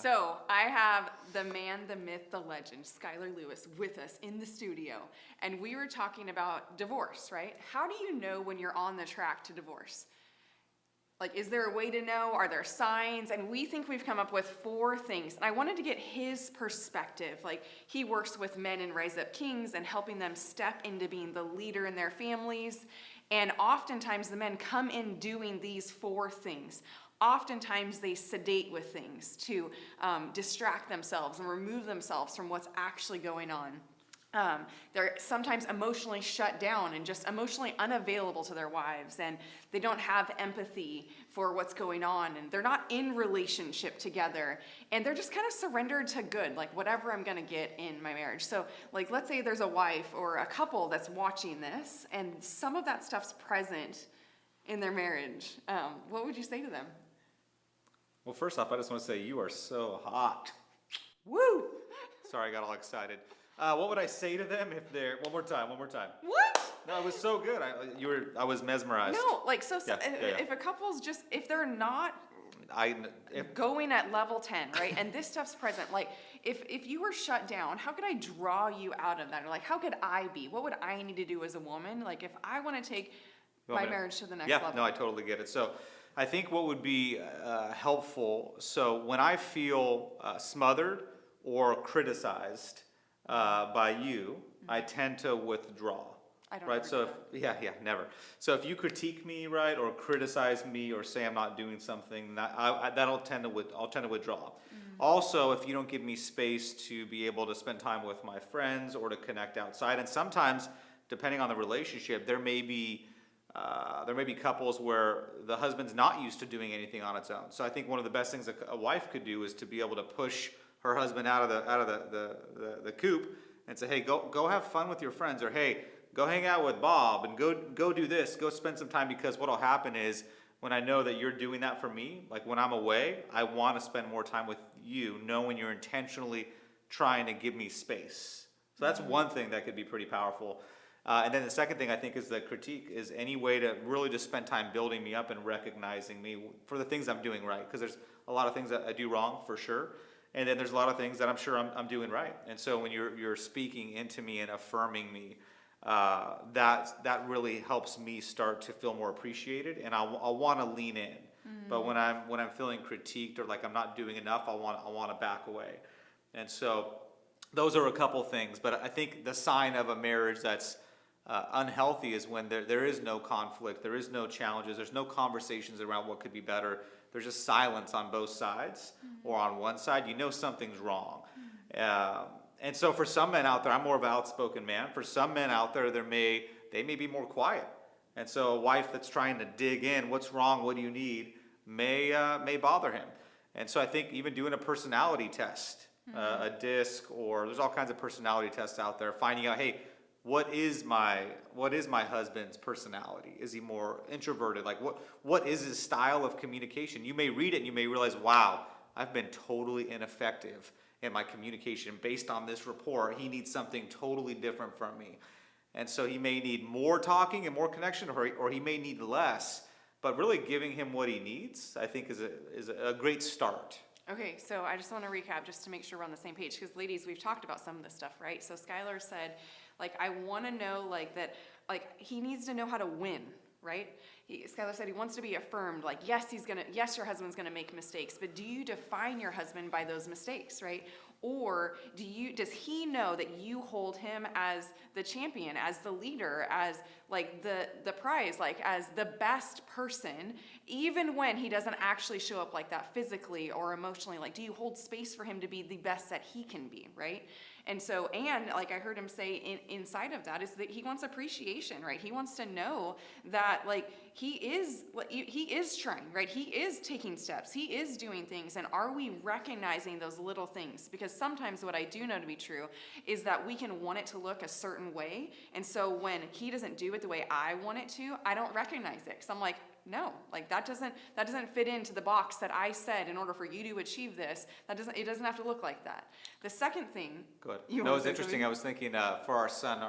So I have the man, the myth, the legend, Skylar Lewis, with us in the studio. And we were talking about divorce, right? How do you know when you're on the track to divorce? Like, is there a way to know? Are there signs? And we think we've come up with 4 things. And I wanted to get his perspective. Like, he works with men in Rise Up Kings and helping them step into being the leader in their families. And oftentimes the men come in doing these 4 things. Oftentimes they sedate with things to distract themselves and remove themselves from what's actually going on. They're sometimes emotionally shut down and just emotionally unavailable to their wives, and they don't have empathy for what's going on, and they're not in relationship together, and they're just kind of surrendered to good, like whatever I'm gonna get in my marriage. So like, let's say there's a wife or a couple that's watching this, and some of that stuff's present in their marriage. What would you say to them? Well, first off, I just want to say you are so hot. Woo! Sorry, I got all excited. What would I say to them if they're... One more time. What? No, it was so good. I was mesmerized. No, like, Yeah. if a couple's just, if they're not If going at level 10, right? And this stuff's present. Like, if you were shut down, how could I draw you out of that? Or like, how could I be? What would I need to do as a woman? Like, if I want to take my marriage to the next level. No, I totally get it. So I think what would be helpful, so when I feel smothered or criticized by you, I tend to withdraw. I don't right? So never. So if you critique me, right, or criticize me, or say I'm not doing something, I'll tend to withdraw. Mm-hmm. Also, if you don't give me space to be able to spend time with my friends or to connect outside, and sometimes, depending on the relationship, there may be couples where the husband's not used to doing anything on its own. So I think one of the best things a wife could do is to be able to push her husband out of the coop and say, hey, go have fun with your friends, or hey, go hang out with Bob and go do this, go spend some time, because what'll happen is when I know that you're doing that for me, like when I'm away, I want to spend more time with you, knowing you're intentionally trying to give me space. So that's one thing that could be pretty powerful. And then the second thing I think is the critique is any way to really just spend time building me up and recognizing me for the things I'm doing right. Because there's a lot of things that I do wrong for sure. And then there's a lot of things that I'm sure I'm doing right. And so when you're speaking into me and affirming me, that really helps me start to feel more appreciated, and I'll want to lean in. Mm-hmm. But when I'm feeling critiqued or like I'm not doing enough, I want to back away. And so those are a couple things. But I think the sign of a marriage that's unhealthy is when there is no conflict, there is no challenges, there's no conversations around what could be better. There's just silence on both sides, or on one side. You know something's wrong. And so for some men out there, I'm more of an outspoken man. For some men out there, they may be more quiet. And so a wife that's trying to dig in, what's wrong, what do you need, may bother him. And so I think even doing a personality test, a DISC, or there's all kinds of personality tests out there, finding out, hey, what is my husband's personality? Is he more introverted? Like what is his style of communication? You may read it and you may realize, wow, I've been totally ineffective in my communication based on this report. He needs something totally different from me. And so he may need more talking and more connection, or he may need less. But really giving him what he needs, I think, is a great start. Okay, so I just want to recap just to make sure we're on the same page, because ladies, we've talked about some of this stuff, right? So Skylar said, like, I want to know, like, that, like, he needs to know how to win, right? Skylar said he wants to be affirmed, like, yes, your husband's gonna make mistakes, but do you define your husband by those mistakes, right? Or does he know that you hold him as the champion, as the leader, as like the prize, like as the best person, even when he doesn't actually show up like that physically or emotionally? Like, do you hold space for him to be the best that he can be, right? And so, and like I heard him say inside of that is that he wants appreciation, right? He wants to know that like he is trying, right? He is taking steps. He is doing things. And are we recognizing those little things? Because sometimes what I do know to be true is that we can want it to look a certain way. And so when he doesn't do it the way I want it to, I don't recognize it. Because I'm like, no, like that doesn't fit into the box that I said in order for you to achieve this. It doesn't have to look like that. The second thing. Good. No, it's interesting. I was thinking for our son,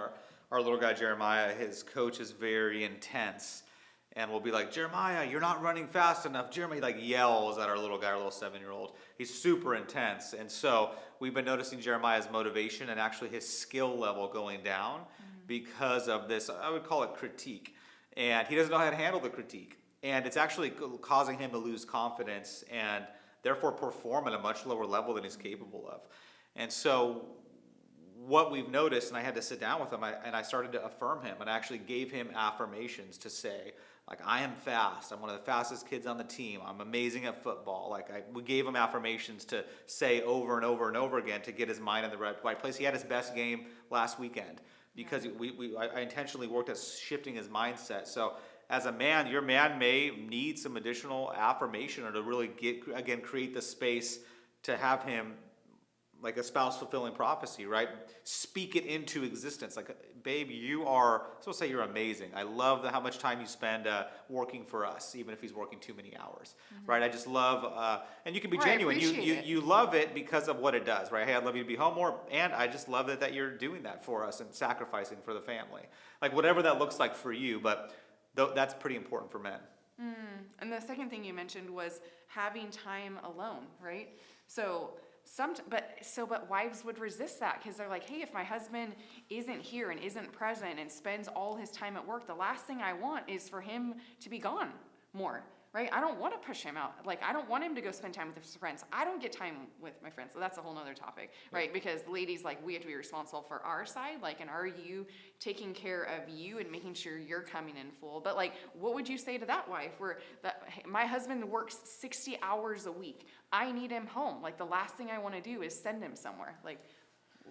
our little guy Jeremiah, his coach is very intense. And we'll be like, Jeremiah, you're not running fast enough. Jeremiah like yells at our little guy, our little 7-year-old. He's super intense. And so we've been noticing Jeremiah's motivation and actually his skill level going down because of this, I would call it critique. And he doesn't know how to handle the critique. And it's actually causing him to lose confidence and therefore perform at a much lower level than he's capable of. And so what we've noticed, and I had to sit down with him, and I started to affirm him, and I actually gave him affirmations to say, like, I am fast. I'm one of the fastest kids on the team. I'm amazing at football. We gave him affirmations to say over and over and over again to get his mind in the right place. He had his best game last weekend because I intentionally worked at shifting his mindset. So as a man, your man may need some additional affirmation or to really create the space to have him like a spouse-fulfilling prophecy, right? Speak it into existence. Like, babe, you are, so say you're amazing. I love how much time you spend working for us, even if he's working too many hours, right? I just love, and you can be genuine. You love it because of what it does, right? Hey, I'd love you to be home more, and I just love that you're doing that for us and sacrificing for the family. Like, whatever that looks like for you, but that's pretty important for men. And the second thing you mentioned was having time alone, right? But wives would resist that because they're like, hey, if my husband isn't here and isn't present and spends all his time at work, the last thing I want is for him to be gone more, right? I don't want to push him out. Like, I don't want him to go spend time with his friends. I don't get time with my friends. So that's a whole nother topic, right? Because ladies, like, we have to be responsible for our side. Like, and are you taking care of you and making sure you're coming in full? But like, what would you say to that wife hey, my husband works 60 hours a week. I need him home. Like, the last thing I want to do is send him somewhere. Like,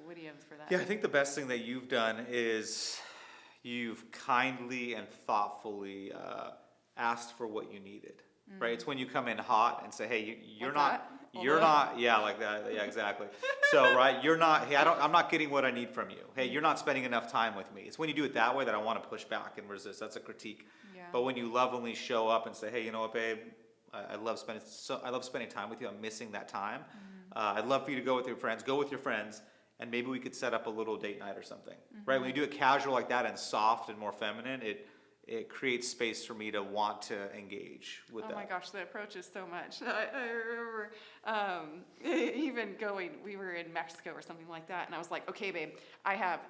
what do you have for that? Yeah, I think the best thing that you've done is you've kindly and thoughtfully asked for what you needed, right? It's when you come in hot and say, hey, you're not, yeah, like that, yeah, exactly. So, right, you're not, hey, I'm not getting what I need from you. Hey, you're not spending enough time with me. It's when you do it that way that I want to push back and resist. That's a critique. Yeah. But when you lovingly show up and say, hey, you know what, babe, I love spending time with you. I'm missing that time. I'd love for you to go with your friends, and maybe we could set up a little date night or something, right? When you do it casual like that and soft and more feminine, it creates space for me to want to engage with that. Oh my gosh, the approach is so much. I remember we were in Mexico or something like that, and I was like, okay, babe, I have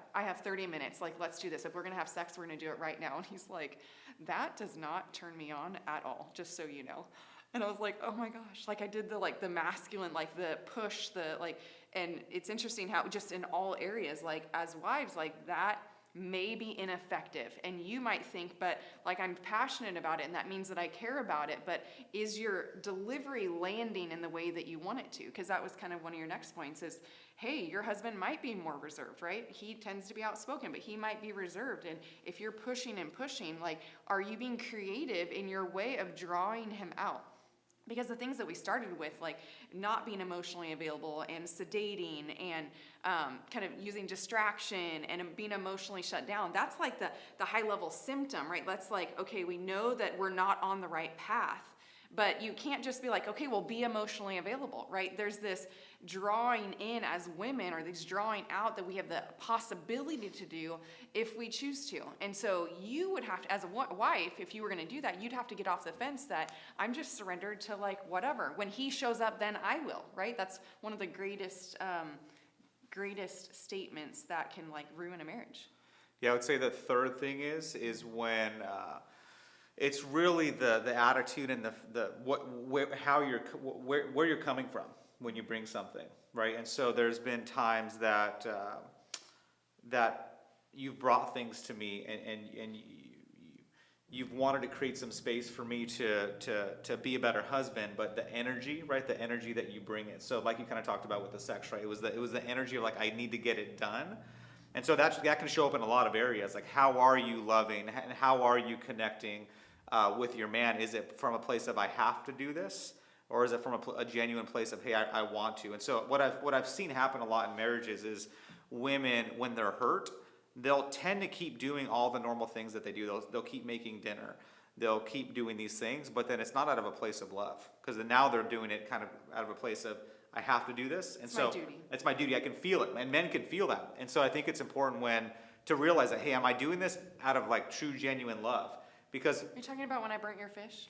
30 minutes. Like, let's do this. If we're going to have sex, we're going to do it right now. And he's like, that does not turn me on at all, just so you know. And I was like, oh my gosh, like I did the masculine, like the push, and it's interesting how just in all areas, like as wives, like that may be ineffective. And you might think, but like I'm passionate about it and that means that I care about it, but is your delivery landing in the way that you want it to? Because that was kind of one of your next points is, hey, your husband might be more reserved, right? He tends to be outspoken, but he might be reserved. And if you're pushing and pushing, like, are you being creative in your way of drawing him out? Because the things that we started with, like not being emotionally available and sedating and kind of using distraction and being emotionally shut down, that's like the high level symptom, right? That's like, okay, we know that we're not on the right path. But you can't just be like, okay, well, be emotionally available, right? There's this drawing in as women or this drawing out that we have the possibility to do if we choose to. And so you would have to, as a wife, if you were going to do that, you'd have to get off the fence that I'm just surrendered to like whatever. When he shows up, then I will, right? That's one of the greatest statements that can like ruin a marriage. Yeah, I would say the third thing is when it's really the attitude and where you're coming from when you bring something, right? And so there's been times that you've brought things to me and you've wanted to create some space for me to be a better husband, but the energy, right? The energy that you bring it. So like you kind of talked about with the sex, right? It was the energy of like I need to get it done. And so that can show up in a lot of areas. Like how are you loving and how are you connecting with your man? Is it from a place of I have to do this, or is it from a genuine place of hey, I want to? And so what I've seen happen a lot in marriages is women, when they're hurt, they'll tend to keep doing all the normal things that they do. They'll keep making dinner. They'll keep doing these things, but then it's not out of a place of love, because then now they're doing it kind of out of a place of I have to do this, and so it's my duty. I can feel it, and men can feel that. And so I think it's important to realize that hey, am I doing this out of like true, genuine love? because, Are you talking about when I burnt your fish?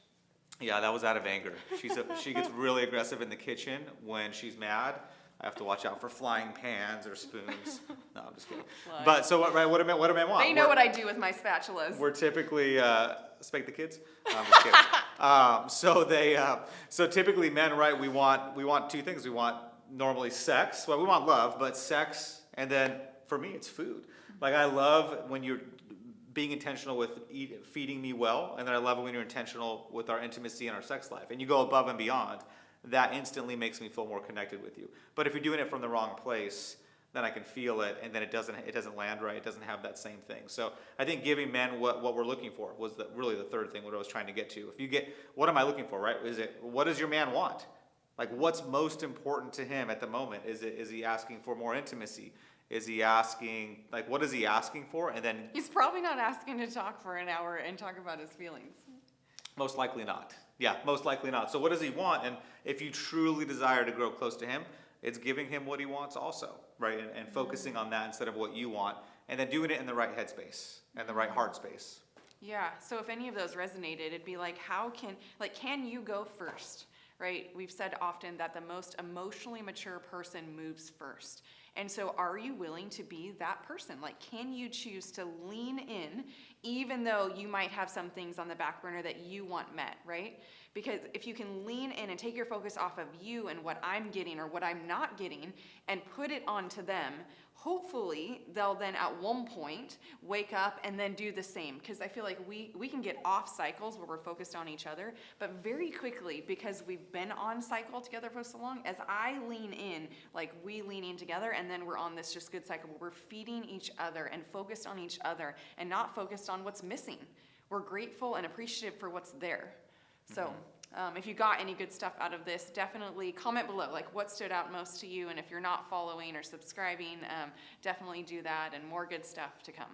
yeah, that was out of anger. She gets really aggressive in the kitchen when she's mad. I have to watch out for flying pans or spoons. No, I'm just kidding. Flying. But so what do men want? They know what I do with my spatulas. We're typically spank the kids. No, I'm just kidding. So typically men, right? We want two things. We want normally sex. Well, we want love, but sex, and then for me, it's food. Like I love when you're being intentional with feeding me well, and then I love it when you're intentional with our intimacy and our sex life, and you go above and beyond. That instantly makes me feel more connected with you. But if you're doing it from the wrong place, then I can feel it, and then it doesn't land right. It doesn't have that same thing. So I think giving men what we're looking for was really the third thing, what I was trying to get to. If you get, what am I looking for, right? What does your man want? Like what's most important to him at the moment? Is he asking for more intimacy? Is he asking, like what is he asking for? And then He's probably not asking to talk for an hour and talk about his feelings. most likely not. Yeah, most likely not. So what does he want? And if you truly desire to grow close to him, it's giving him what he wants also, right? And focusing on that instead of what you want, and then doing it in the right headspace and the right heart space. Yeah, so if any of those resonated, it'd be like, can you go first, right? We've said often that the most emotionally mature person moves first. And so are you willing to be that person? Like, can you choose to lean in, even though you might have some things on the back burner that you want met, right? Because if you can lean in and take your focus off of you and what I'm getting or what I'm not getting and put it onto them, hopefully they'll then at one point wake up and then do the same. Because I feel like we can get off cycles where we're focused on each other, but very quickly, because we've been on cycle together for so long, as I lean in, like we lean in together, and then we're on this just good cycle where we're feeding each other and focused on each other and not focused on what's missing. We're grateful and appreciative for what's there. So if you got any good stuff out of this, definitely comment below, like what stood out most to you. And if you're not following or subscribing, definitely do that, and more good stuff to come.